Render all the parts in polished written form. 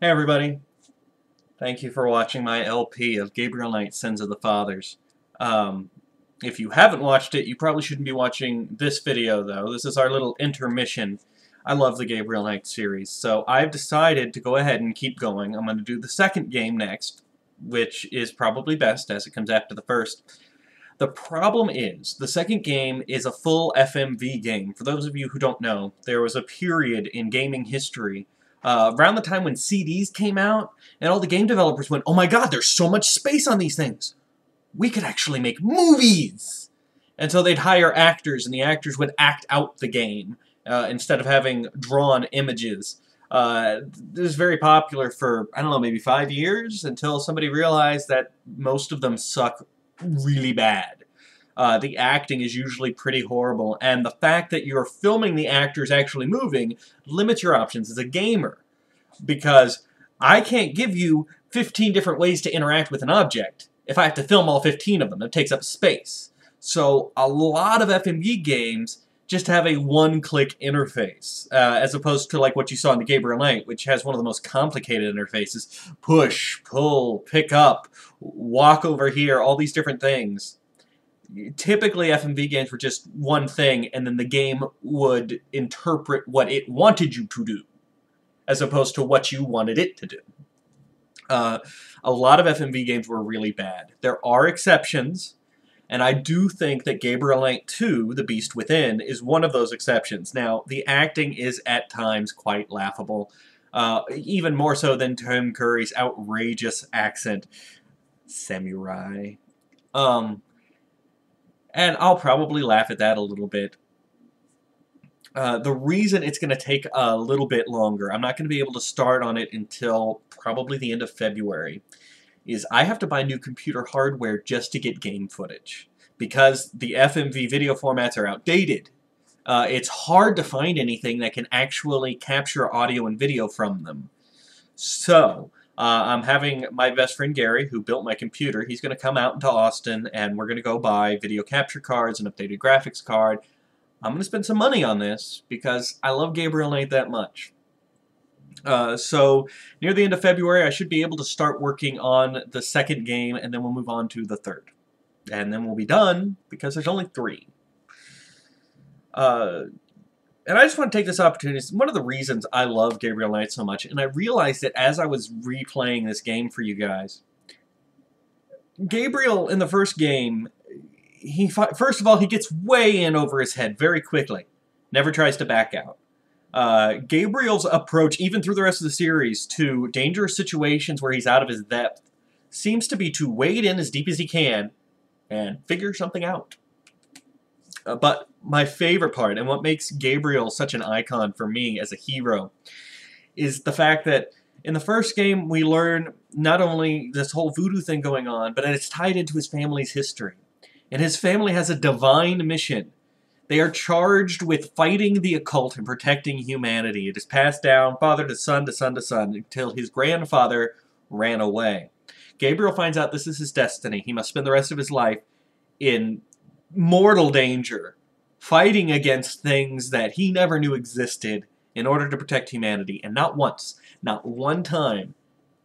Hey everybody, thank you for watching my LP of Gabriel Knight, Sins of the Fathers. Um, if you haven't watched it, you probably shouldn't be watching this video though. This is our little intermission. I love the Gabriel Knight series, so I've decided to go ahead and keep going. I'm going to do the second game next, which is probably best as it comes after the first. The problem is, the second game is a full FMV game. For those of you who don't know, there was a period in gaming history around the time when CDs came out, and all the game developers went, oh my god, there's so much space on these things! We could actually make movies! And so they'd hire actors, and the actors would act out the game, instead of having drawn images. This was very popular for, I don't know, maybe 5 years, until somebody realized that most of them suck really bad. The acting is usually pretty horrible, and the fact that you're filming the actors actually moving limits your options as a gamer. Because I can't give you 15 different ways to interact with an object if I have to film all 15 of them. It takes up space. So a lot of FMV games just have a one-click interface, as opposed to like what you saw in the Gabriel Knight, which has one of the most complicated interfaces. Push, pull, pick up, walk over here, all these different things. Typically, FMV games were just one thing, and then the game would interpret what it wanted you to do, as opposed to what you wanted it to do. A lot of FMV games were really bad. There are exceptions, and I do think that Gabriel Knight 2, The Beast Within, is one of those exceptions. Now, the acting is at times quite laughable, even more so than Tim Curry's outrageous accent. Samurai. And I'll probably laugh at that a little bit. The reason it's going to take a little bit longer, I'm not going to be able to start on it until probably the end of February, is I have to buy new computer hardware just to get game footage. Because the FMV video formats are outdated, it's hard to find anything that can actually capture audio and video from them. So, I'm having my best friend Gary, who built my computer, he's going to come out into Austin, and we're going to go buy video capture cards, an updated graphics card. I'm going to spend some money on this, because I love Gabriel Knight that much. So, near the end of February, I should be able to start working on the second game, and then we'll move on to the third. And then we'll be done, because there's only 3. And I just want to take this opportunity. It's one of the reasons I love Gabriel Knight so much, and I realized it as I was replaying this game for you guys. Gabriel, in the first game, first of all, he gets way in over his head very quickly. Never tries to back out. Gabriel's approach, even through the rest of the series, to dangerous situations where he's out of his depth, seems to be to wade in as deep as he can and figure something out. But my favorite part, and what makes Gabriel such an icon for me as a hero, is the fact that in the first game we learn not only this whole voodoo thing going on, but it's tied into his family's history. And his family has a divine mission. They are charged with fighting the occult and protecting humanity. It is passed down father to son to son to son until his grandfather ran away. Gabriel finds out this is his destiny. He must spend the rest of his life in mortal danger, fighting against things that he never knew existed in order to protect humanity. And not once, not one time,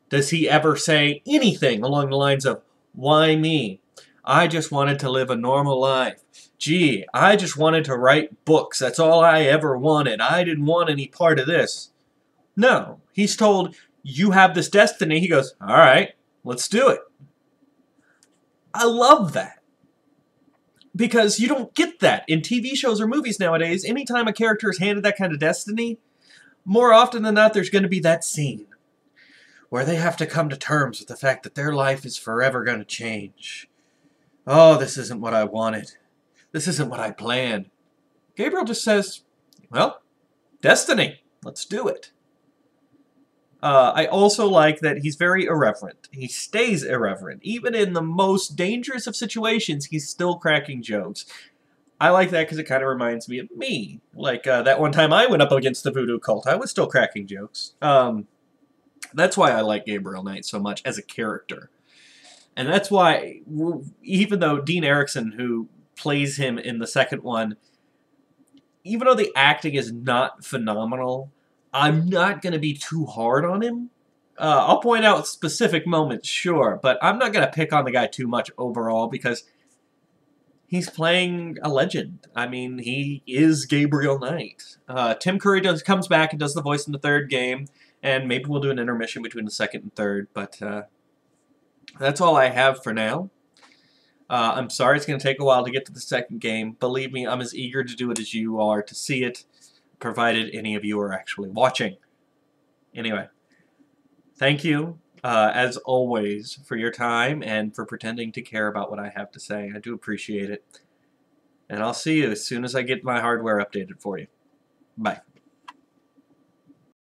does he ever say anything along the lines of, why me? I just wanted to live a normal life. Gee, I just wanted to write books. That's all I ever wanted. I didn't want any part of this. No, he's told, you have this destiny. He goes, all right, let's do it. I love that. Because you don't get that in TV shows or movies nowadays. Anytime a character is handed that kind of destiny, more often than not there's going to be that scene where they have to come to terms with the fact that their life is forever going to change. Oh, this isn't what I wanted. This isn't what I planned. Gabriel just says, well, destiny. Let's do it. I also like that he's very irreverent. He stays irreverent. Even in the most dangerous of situations, he's still cracking jokes. I like that because it kind of reminds me of me. Like that one time I went up against the voodoo cult, I was still cracking jokes. That's why I like Gabriel Knight so much as a character. And that's why, even though Dean Erickson, who plays him in the second one, even though the acting is not phenomenal, I'm not going to be too hard on him I'll point out specific moments, sure, but I'm not going to pick on the guy too much overall because he's playing a legend. I mean, he is Gabriel Knight. Tim Curry comes back and does the voice in the third game, and maybe we'll do an intermission between the second and third, but that's all I have for now. I'm sorry it's going to take a while to get to the second game. Believe me, I'm as eager to do it as you are to see it, provided any of you are actually watching. Anyway, thank you, as always, for your time and for pretending to care about what I have to say. I do appreciate it. And I'll see you as soon as I get my hardware updated for you. Bye.